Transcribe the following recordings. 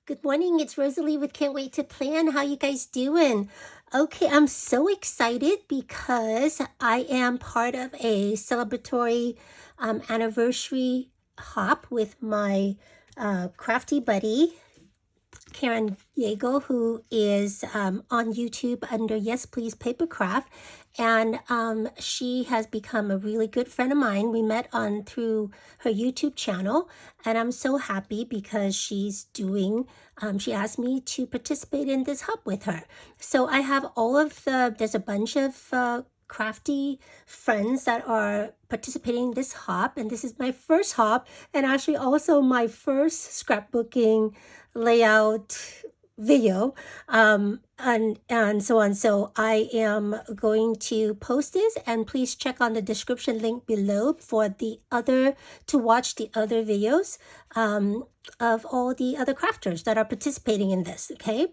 Good morning, it's Rosalie with Can't Wait to Plan. How you guys doing? Okay, I'm so excited because I am part of a celebratory anniversary hop with my crafty buddy, Karen Yeagle, who is on YouTube under Yes Please Papercraft, and she has become a really good friend of mine. We met on through her YouTube channel, and I'm so happy because she's doing. She asked me to participate in this hub with her. So I have there's a bunch of crafty friends that are participating in this hop, and this is my first hop, and actually also my first scrapbooking layout video, and so on. So I am going to post this, and please check on the description link below for to watch the other videos of all the other crafters that are participating in this. Okay.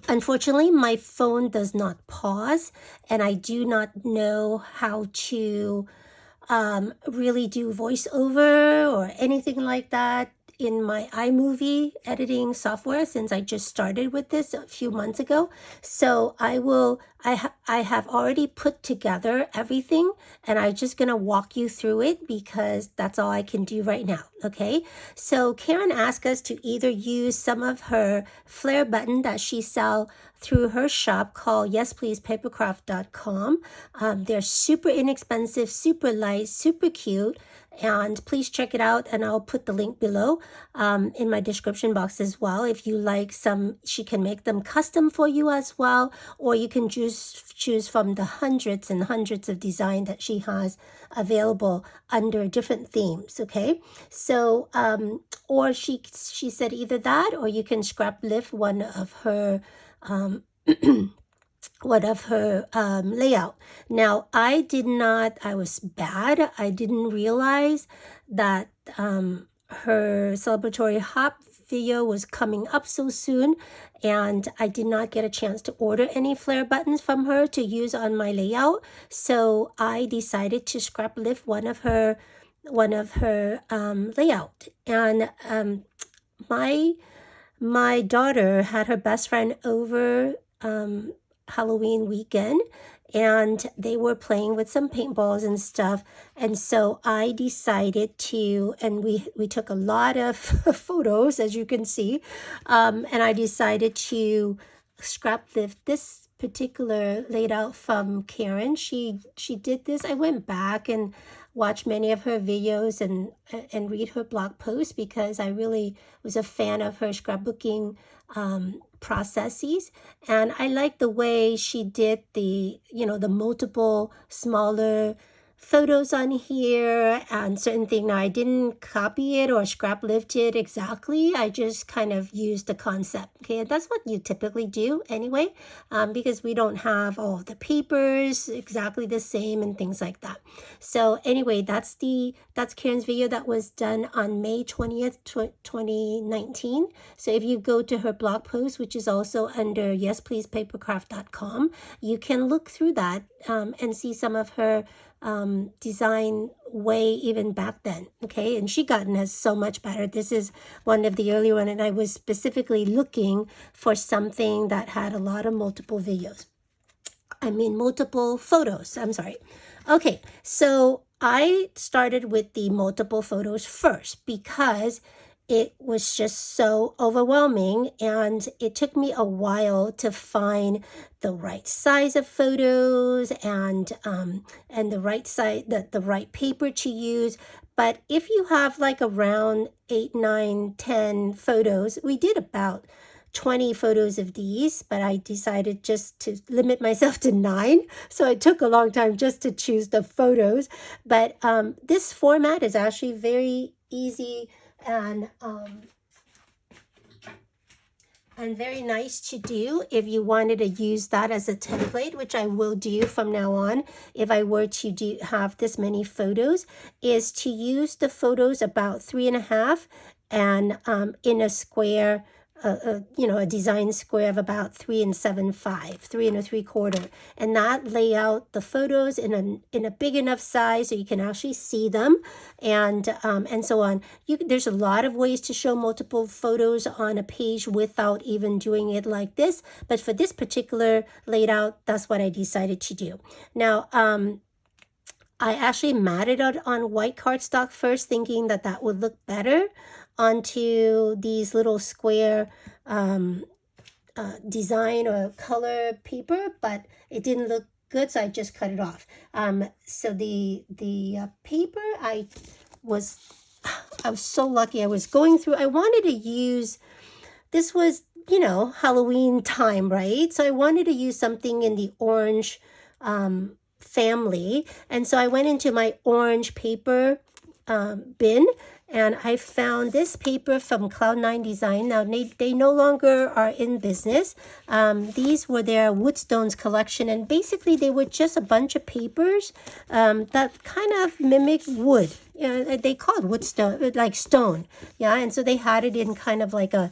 Unfortunately, my phone does not pause, and I do not know how to really do voiceover or anything like that in my iMovie editing software, since I just started with this a few months ago. So I have already put together everything, and I'm just gonna walk you through it because that's all I can do right now. Okay, so Karen asked us to either use some of her flare button that she sells through her shop called yespleasepapercraft.com. They're super inexpensive, super light, super cute, and please check it out, and I'll put the link below in my description box as well. If you like some, she can make them custom for you as well, or you can choose from the hundreds and hundreds of design that she has available under different themes. Okay, so or she said either that, or you can scrap lift one of her layout. Now, I was bad. I didn't realize that her celebratory hop video was coming up so soon, and I did not get a chance to order any flare buttons from her to use on my layout. So I decided to scrap lift one of her layout. And my daughter had her best friend over Halloween weekend, and they were playing with some paintballs and stuff, and so I decided to, and we took a lot of photos, as you can see, and I decided to scrap lift this particular layout from Karen. She did this. I went back and watched many of her videos and read her blog posts because I really was a fan of her scrapbooking processes, and I like the way she did the multiple smaller photos on here and certain thing. Now, I didn't copy it or scrap lift it exactly. I just kind of used the concept. Okay, and that's what you typically do anyway, because we don't have all the papers exactly the same and things like that. So anyway, that's Karen's video that was done on May 20th, 2019. So if you go to her blog post, which is also under yespleasepapercraft.com, you can look through that and see some of her design way even back then. Okay, and she has so much better. This is one of the earlier one, and I was specifically looking for something that had a lot of multiple photos. I'm sorry. Okay, so I started with the multiple photos first because it was just so overwhelming, and it took me a while to find the right size of photos and the right size, the right paper to use. But if you have like around 8, 9, 10 photos, we did about 20 photos of these, but I decided just to limit myself to 9. So it took a long time just to choose the photos. But this format is actually very easy and very nice to do if you wanted to use that as a template, which I will do from now on if I were to have this many photos, is to use the photos about 3.5 and in a square a design square of about 3 7/5, 3 3/4, and that lay out the photos in a big enough size so you can actually see them, and so on. There's a lot of ways to show multiple photos on a page without even doing it like this, but for this particular layout, that's what I decided to do. Now, I actually matted it on white cardstock first, thinking that that would look better onto these little square design or color paper, but it didn't look good, so I just cut it off. So the paper, I was so lucky. I was going through, I wanted to use, this was, Halloween time, right? So I wanted to use something in the orange family, and so I went into my orange paper bin, and I found this paper from Cloud9 Design. Now, they no longer are in business. These were their Woodstones collection, and basically they were just a bunch of papers that kind of mimic wood. They call it woodstone, like stone. Yeah, and so they had it in kind of like a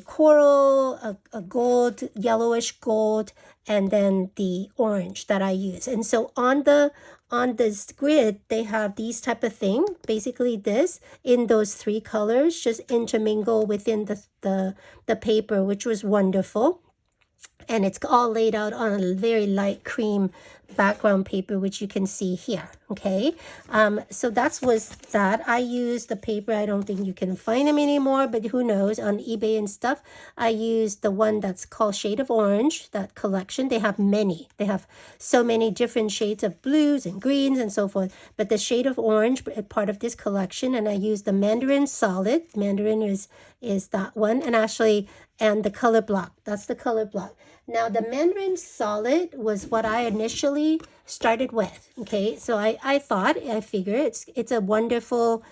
coral, a gold, yellowish gold, and then the orange that I use. And so on this grid, they have these type of thing, basically this, in those 3 colors, just intermingle within the paper, which was wonderful. And it's all laid out on a very light cream background paper, which you can see here. Okay, so was that. I used the paper, I don't think you can find them anymore, but who knows, on eBay and stuff. I used the one that's called Shade of Orange, that collection. They have so many different shades of blues and greens and so forth, but the Shade of Orange is part of this collection. And I used the Mandarin Solid. Mandarin is that one, and the color block. That's the color block. Now, the Mandarin Solid was what I initially started with. Okay, so I figure it's a wonderful,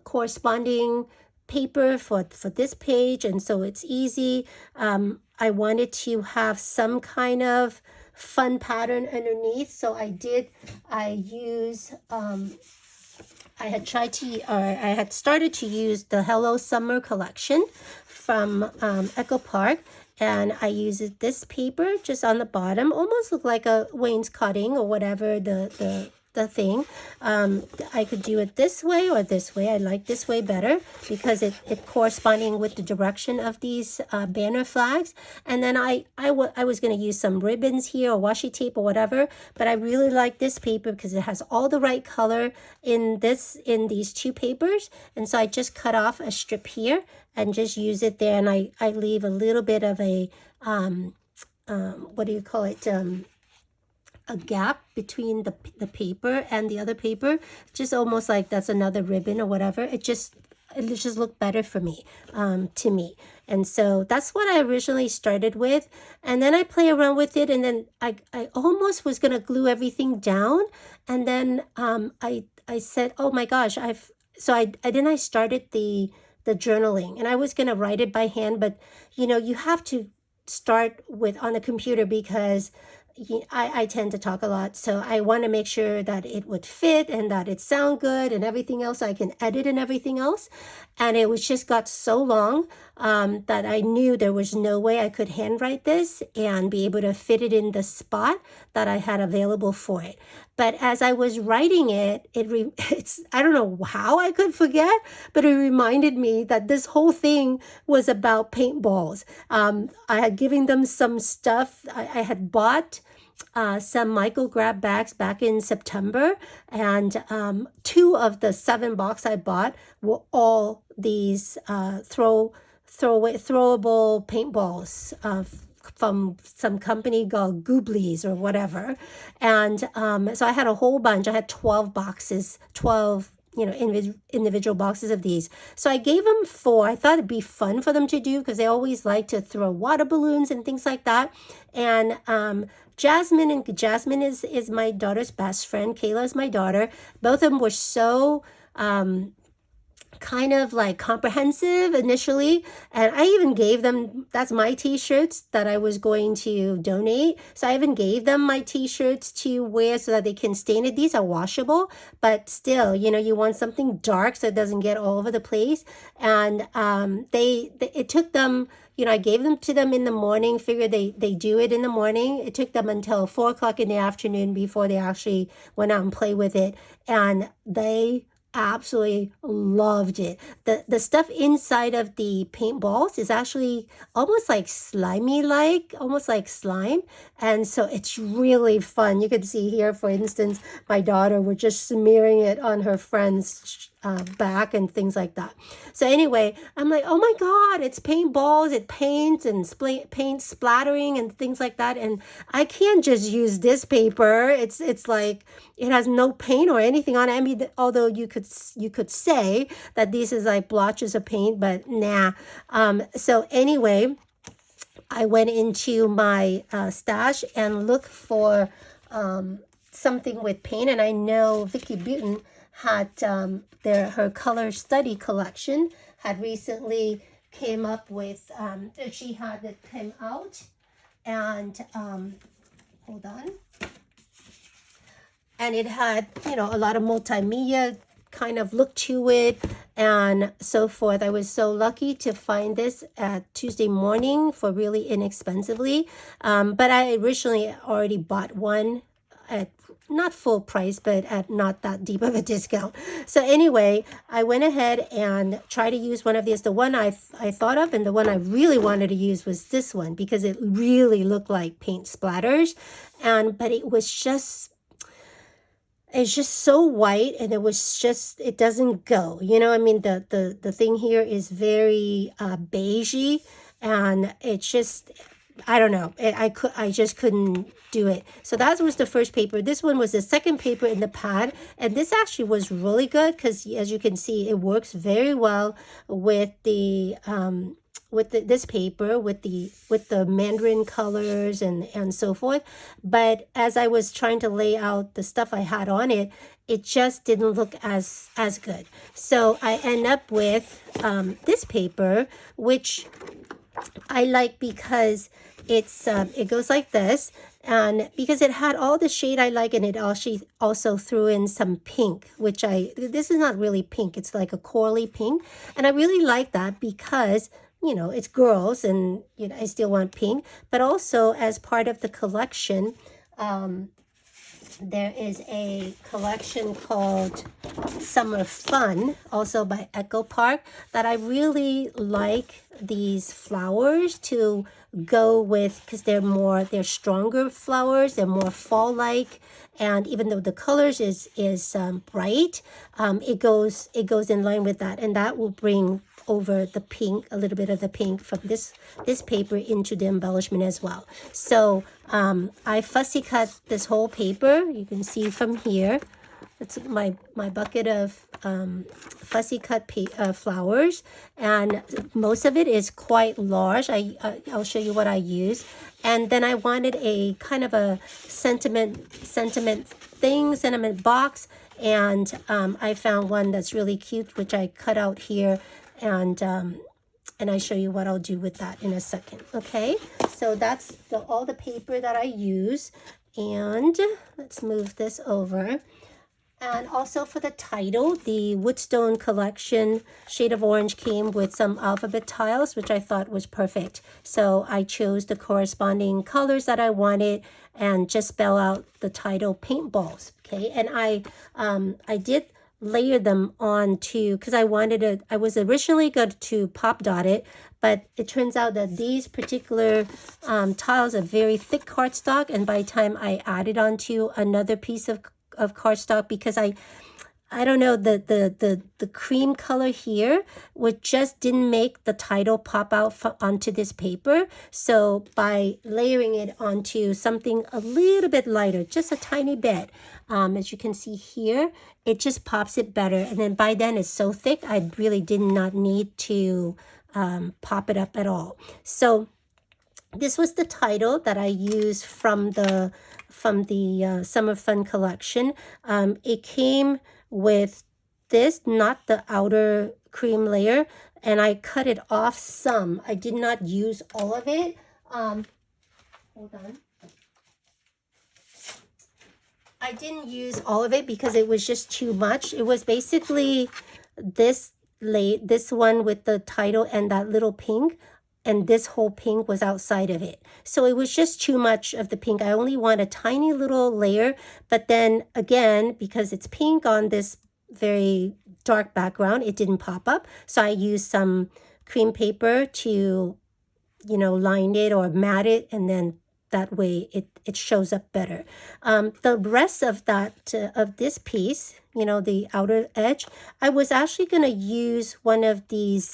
corresponding paper for this page, and so it's easy. I wanted to have some kind of fun pattern underneath, so I had started to use the Hello Summer collection from Echo Park, and I used this paper just on the bottom, almost look like a wainscoting or whatever the thing. I could do it this way or this way. I like this way better because it corresponding with the direction of these banner flags. And then I was going to use some ribbons here or washi tape or whatever, but I really like this paper because it has all the right color in these 2 papers. And so I just cut off a strip here and just use it there, and I leave a little bit of a what do you call it, a gap between the paper and the other paper, just almost like that's another ribbon or whatever. It just looked better for me, to me. And so that's what I originally started with, and then I play around with it, and then I almost was gonna glue everything down, and then I said, oh my gosh, I started the journaling, and I was gonna write it by hand, but you have to start with on a computer because I tend to talk a lot, so I want to make sure that it would fit and that it sound good and everything else. I can edit and everything else, and it was just got so long that I knew there was no way I could handwrite this and be able to fit it in the spot that I had available for it. But as I was writing it, it's I don't know how I could forget, but it reminded me that this whole thing was about paintballs. I had given them some stuff. I had bought some Michael grab bags back in September, and 2 of the 7 boxes I bought were all these throwable paintballs from some company called Gooblies or whatever. And so I had a whole bunch. I had 12 boxes, 12 individual boxes of these. So I gave them 4. I thought it'd be fun for them to do because they always like to throw water balloons and things like that. And Jasmine is my daughter's best friend. Kayla is my daughter. Both of them were so kind of like comprehensive initially. And I even gave them, that's my t-shirts that I was going to donate. So I even gave them my t-shirts to wear so that they can stain it. These are washable, but still, you know, you want something dark so it doesn't get all over the place. And it took them, you know, I gave them to them in the morning, figured they do it in the morning. It took them until 4 o'clock in the afternoon before they actually went out and played with it. And they absolutely loved it. The stuff inside of the paintballs is actually almost like slimy, like almost like slime, and so it's really fun. You can see here, for instance, my daughter was just smearing it on her friend's back and things like that. So anyway, I'm like, oh my god, it's paintballs, it paints and paint splattering and things like that, and I can't just use this paper. It's like it has no paint or anything on it. I mean, although you could say that this is like blotches of paint, but nah. So anyway, I went into my stash and looked for something with paint, and I know Vicki Butin had her color study collection had recently came up with she had it come out, and hold on, and it had, you know, a lot of multimedia kind of look to it and so forth. I was so lucky to find this at Tuesday morning for really inexpensively, but I originally already bought one at not full price, but at not that deep of a discount. So anyway, I went ahead and tried to use one of these. The one I thought of and the one I really wanted to use was this one because it really looked like paint splatters, but it's just so white, and it doesn't go, you know. I mean, the thing here is very beigey, and it's just, I don't know, I just couldn't do it. So that was the first paper. This one was the second paper in the pad, and this actually was really good because, as you can see, it works very well with the this paper, with the mandarin colors and so forth. But as I was trying to lay out the stuff I had on it, it just didn't look as good. So I end up with this paper, which I like because it goes like this, and because it had all the shade I like, and it also threw in some pink, which this is not really pink, it's like a corally pink, and I really like that because, you know, it's girls, and, you know, I still want pink. But also, as part of the collection, there is a collection called Summer Fun, also by Echo Park, that I really like these flowers to go with, because they're stronger flowers, they're more fall-like, and even though the colors is bright, it goes in line with that, and that will bring over the pink, a little bit of the pink from this paper into the embellishment as well. So I fussy cut this whole paper. You can see from here, it's my bucket of fussy cut flowers, and most of it is quite large. I'll show you what I use. And then I wanted a kind of a sentiment box, and I found one that's really cute, which I cut out here, and I show you what I'll do with that in a second. Okay, so that's all the paper that I use, and let's move this over. And also for the title, the Woodstone collection Shade of Orange came with some alphabet tiles, which I thought was perfect. So I chose the corresponding colors that I wanted and just spell out the title Paintballs. Okay, and I did layer them onto, because I was originally going to pop dot it, but it turns out that these particular tiles are very thick cardstock, and by the time I added onto another piece of cardstock, because I don't know, the cream color here just didn't make the title pop out onto this paper. So by layering it onto something a little bit lighter, just a tiny bit, as you can see here, it just pops it better. And then by then it's so thick, I really did not need to pop it up at all. So this was the title that I used from the Summer Fun collection. It came with this, not the outer cream layer, and I cut it off some. I did not use all of it. Hold on. I didn't use all of it because it was just too much. It was basically this one with the title and that little pink, and this whole pink was outside of it. So it was just too much of the pink. I only want a tiny little layer, but then again, because it's pink on this very dark background, it didn't pop up. So I used some cream paper to, you know, line it or mat it, and then that way it shows up better. The rest of that, of this piece, you know, the outer edge, I was actually going to use one of these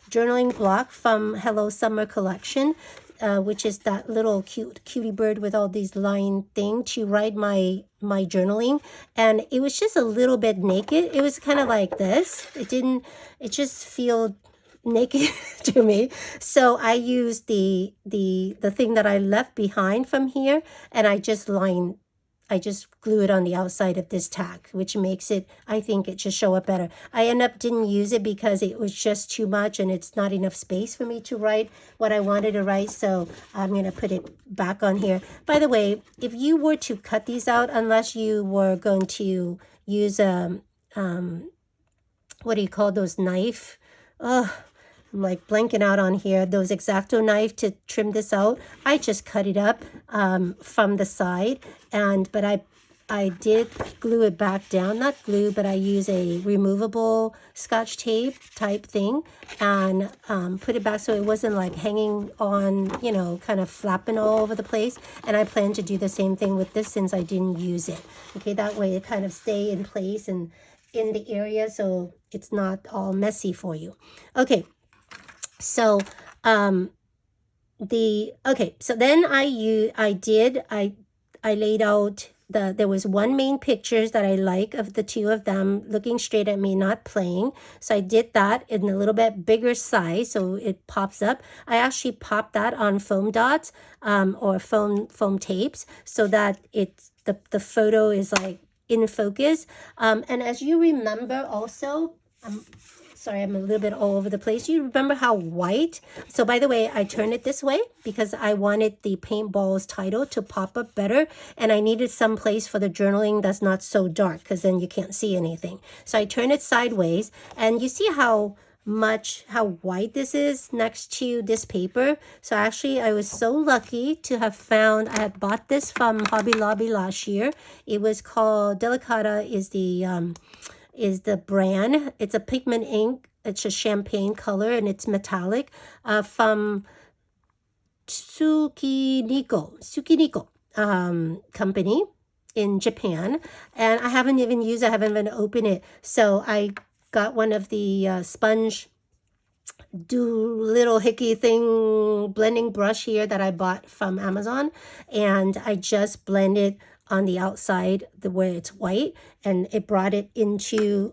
journaling block from Hello Summer collection, which is that little cutie bird with all these line thing to write my journaling. And it was just a little bit naked. It was kind of like this. It just feel naked to me. So I used the thing that I left behind from here, and I just glue it on the outside of this tag, which makes it, I think it should show up better. I didn't use it because it was just too much and it's not enough space for me to write what I wanted to write. So I'm going to put it back on here. By the way, if you were to cut these out, unless you were going to use what do you call those, knife? I'm like blanking out on here, those X-Acto knife to trim this out. I just cut it up from the side, but I did glue it back down, not glue, but I use a removable Scotch tape type thing and put it back so it wasn't like hanging on, you know, kind of flapping all over the place. And I plan to do the same thing with this since I didn't use it. Okay, that way it kind of stay in place and in the area so it's not all messy for you. Okay. So, so then I laid out there was one main pictures that I like of the two of them looking straight at me, not playing. So I did that in a little bit bigger size so it pops up. I actually popped that on foam dots, or foam tapes so that the photo is like in focus. And as you remember also, sorry, I'm a little bit all over the place. You remember how white? So by the way, I turned it this way because I wanted the Paintballs title to pop up better. And I needed some place for the journaling that's not so dark because then you can't see anything. So I turned it sideways and you see how white this is next to this paper. So actually I was so lucky to have found, I had bought this from Hobby Lobby last year. It was called Delicata is the brand. It's a pigment ink. It's a champagne color and it's metallic, from Tsukiniko company in Japan. And I haven't even used it. I haven't even opened it. So I got one of the sponge little hickey thing blending brush here that I bought from Amazon, and I just blended on the outside where it's white, and it brought it into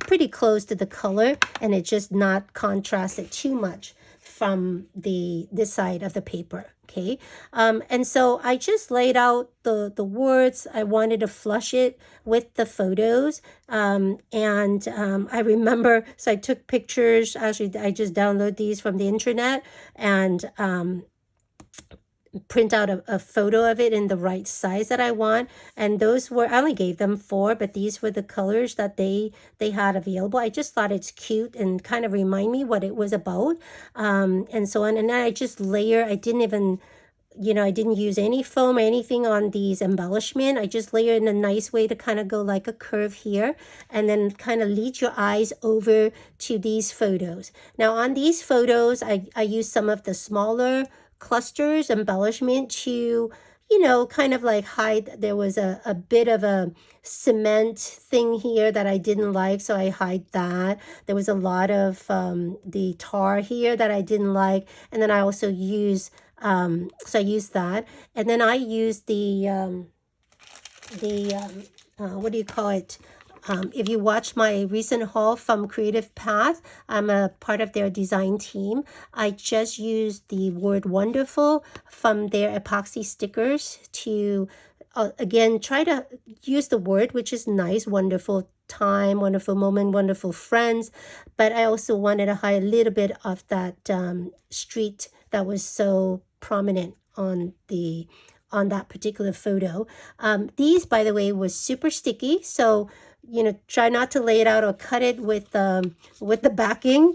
pretty close to the color, and it just not contrasted too much from this side of the paper. Okay, and so I just laid out the words. I wanted to flush it with the photos, and I remember, so I took pictures. Actually, I just download these from the internet and print out a photo of it in the right size that I want. And those were, I only gave them 4, but these were the colors that they had available. I just thought it's cute and kind of remind me what it was about, and so on. And then I just layer, I didn't even, you know, I didn't use any foam or anything on these embellishment. I just layer in a nice way to kind of go like a curve here and then kind of lead your eyes over to these photos. Now on these photos, I used some of the smaller clusters embellishment to, you know, kind of like hide. There was a bit of a cement thing here that I didn't like, so I hide that. There was a lot of the tar here that I didn't like, and then I also use so I used that, and then I used the what do you call it? If you watch my recent haul from Creative Path, I'm a part of their design team. I just used the word wonderful from their epoxy stickers to, again, try to use the word, which is nice, wonderful, time, wonderful moment, wonderful friends. But I also wanted to hide a little bit of that street that was so prominent on that particular photo. These, by the way, was super sticky, so try not to lay it out or cut it with the backing,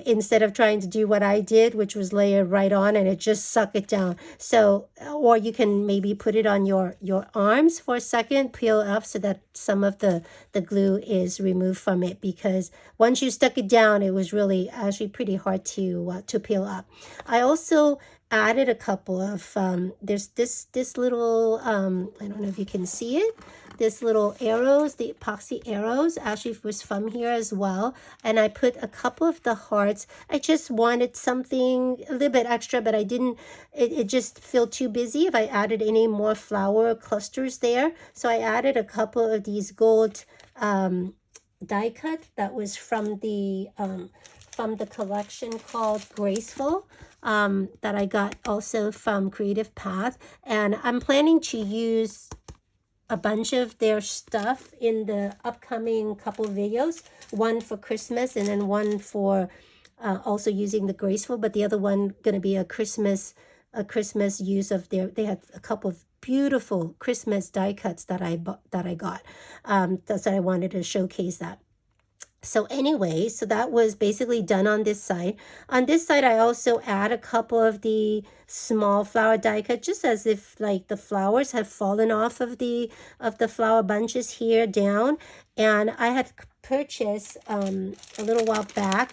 instead of trying to do what I did, which was lay it right on and it just suck it down. So, or you can maybe put it on your arms for a second, peel up so that some of the glue is removed from it, because once you stuck it down, it was really actually pretty hard to peel up. I also added a couple of there's this little I don't know if you can see it, this little arrows, the epoxy arrows actually was from here as well, and I put a couple of the hearts. I just wanted something a little bit extra, but I didn't, it just felt too busy if I added any more flower clusters there. So I added a couple of these gold die cut that was from the collection called Graceful, that I got also from Creative Path. And I'm planning to use a bunch of their stuff in the upcoming couple videos, one for Christmas and then one for also using the Graceful, but the other one going to be a Christmas use of their, they had a couple of beautiful Christmas die cuts that I got. That's what I wanted to showcase that. So anyway, so that was basically done on this side. On this side, I also add a couple of the small flower die cut, just as if like the flowers have fallen off of the flower bunches here down. And I had purchased a little while back,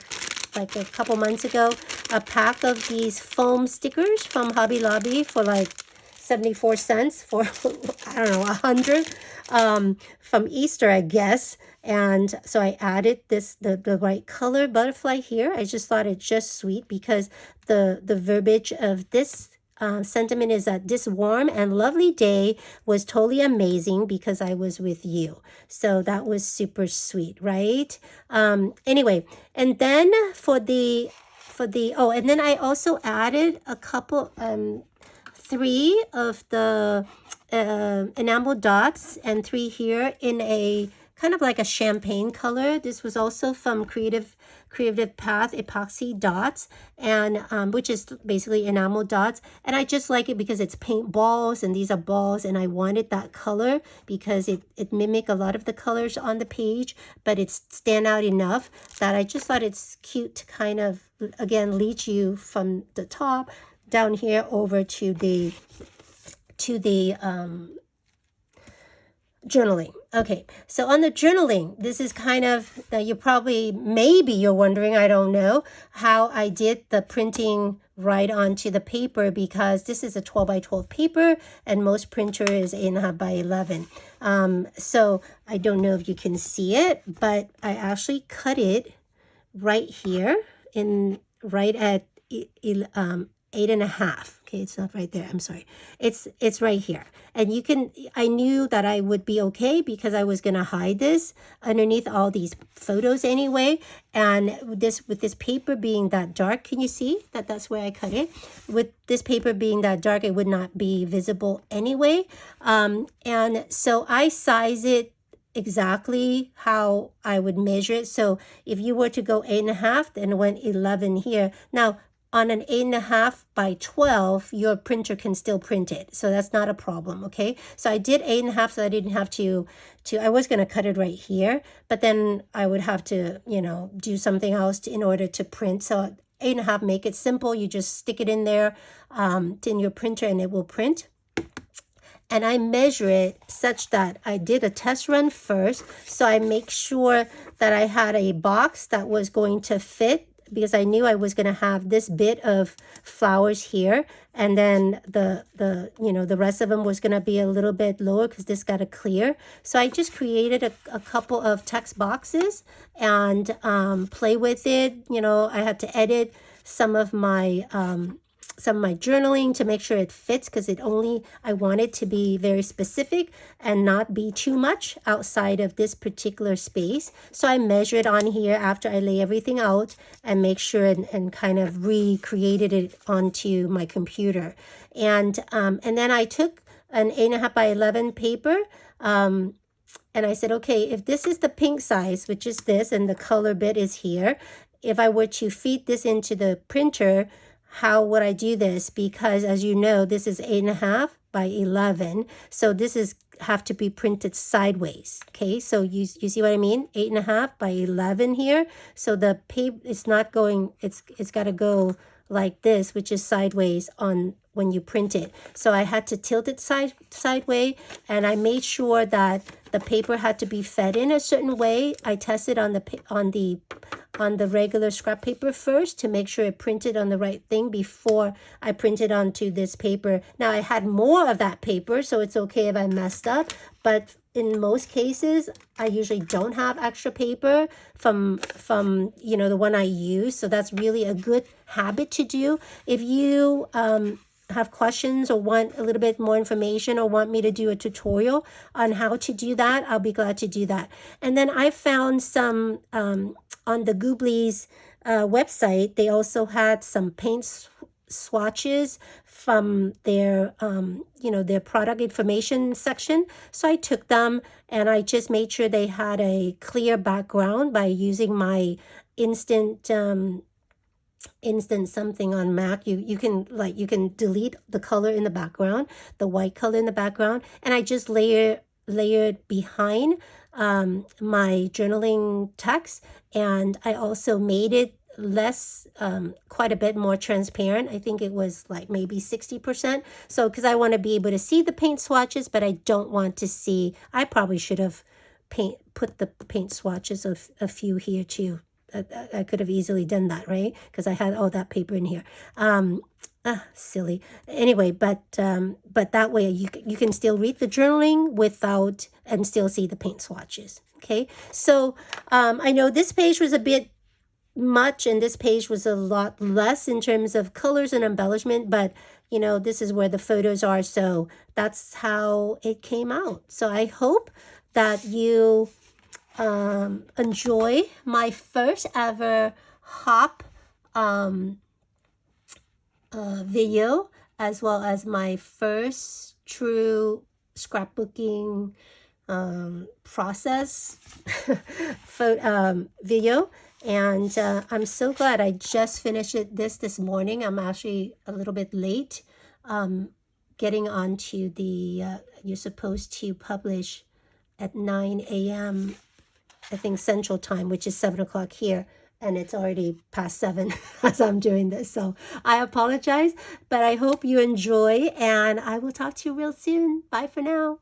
like a couple months ago, a pack of these foam stickers from Hobby Lobby for like 74 cents for, I don't know, 100 from Easter, I guess. And so I added the right color butterfly here. I just thought it just sweet because the verbiage of this sentiment is that this warm and lovely day was totally amazing because I was with you. So that was super sweet, right? Anyway, and then for the oh, and then I also added a couple 3 of the enamel dots and 3 here in a kind of like a champagne color. This was also from Creative Path epoxy dots, and which is basically enamel dots. And I just like it because it's paintballs and these are balls, and I wanted that color because it mimicked a lot of the colors on the page, but it's stand out enough that I just thought it's cute to kind of, again, lead you from the top down here over to the journaling. Okay, so on the journaling, this is kind of, you probably, maybe you're wondering, I don't know, how I did the printing right onto the paper, because this is a 12 by 12 paper and most printer is 8.5 by 11. So I don't know if you can see it, but I actually cut it right here right at 8.5. Okay, it's not right there. I'm sorry. It's right here. And you can, I knew that I would be okay because I was going to hide this underneath all these photos anyway. And with this paper being that dark, can you see that that's where I cut it? With this paper being that dark, it would not be visible anyway. And so I size it exactly how I would measure it. So if you were to go 8.5, then went 11 here. Now, on an 8.5 by 12, your printer can still print it. So that's not a problem, okay? So I did 8.5 so I didn't have to I was gonna cut it right here, but then I would have to, do something else in order to print. So 8.5, make it simple. You just stick it in there in your printer and it will print. And I measure it such that I did a test run first. So I make sure that I had a box that was going to fit, because I knew I was going to have this bit of flowers here, and then the rest of them was going to be a little bit lower because this got a clear. So I just created a couple of text boxes and play with it. I had to edit some of my journaling to make sure it fits, because I want it to be very specific and not be too much outside of this particular space. So I measured on here after I lay everything out and make sure and kind of recreated it onto my computer. And then I took an 8.5 by 11 paper, and I said, okay, if this is the pink size, which is this, and the color bit is here, if I were to feed this into the printer, how would I do this? Because as you know, this is 8.5 by 11. So this is have to be printed sideways. Okay, so you see what I mean? 8.5 by 11 here. So the paper, it's not going, it's got to go like this, which is sideways on when you print it. So I had to tilt it sideways, and I made sure that the paper had to be fed in a certain way. I tested on the regular scrap paper first to make sure it printed on the right thing before I printed onto this paper. Now I had more of that paper, so it's okay if I messed up, but in most cases, I usually don't have extra paper from you know, the one I use. So that's really a good habit to do. If you have questions or want a little bit more information or want me to do a tutorial on how to do that, I'll be glad to do that. And then I found some on the Goobly's website, they also had some paint swatches from their you know, their product information section. So I took them and I just made sure they had a clear background by using my instant something on Mac. You can delete the color in the background, the white color in the background, and I just layered behind my journaling text, and I also made it less quite a bit more transparent. I think it was like maybe 60%. So because I want to be able to see the paint swatches, but I don't want to see, I probably should have put the paint swatches of a few here too. I could have easily done that, right? Because I had all that paper in here. Silly. Anyway, but that way you can still read the journaling without and still see the paint swatches. Okay, so I know this page was a bit much and this page was a lot less in terms of colors and embellishment, but you know, this is where the photos are, so that's how it came out. So I hope that you enjoy my first ever hop video, as well as my first true scrapbooking process video. And I'm so glad I just finished this morning. I'm actually a little bit late getting onto the you're supposed to publish at 9 a.m. I think Central Time, which is 7 o'clock here, and it's already past 7 as I'm doing this. So I apologize, but I hope you enjoy, and I will talk to you real soon. Bye for now.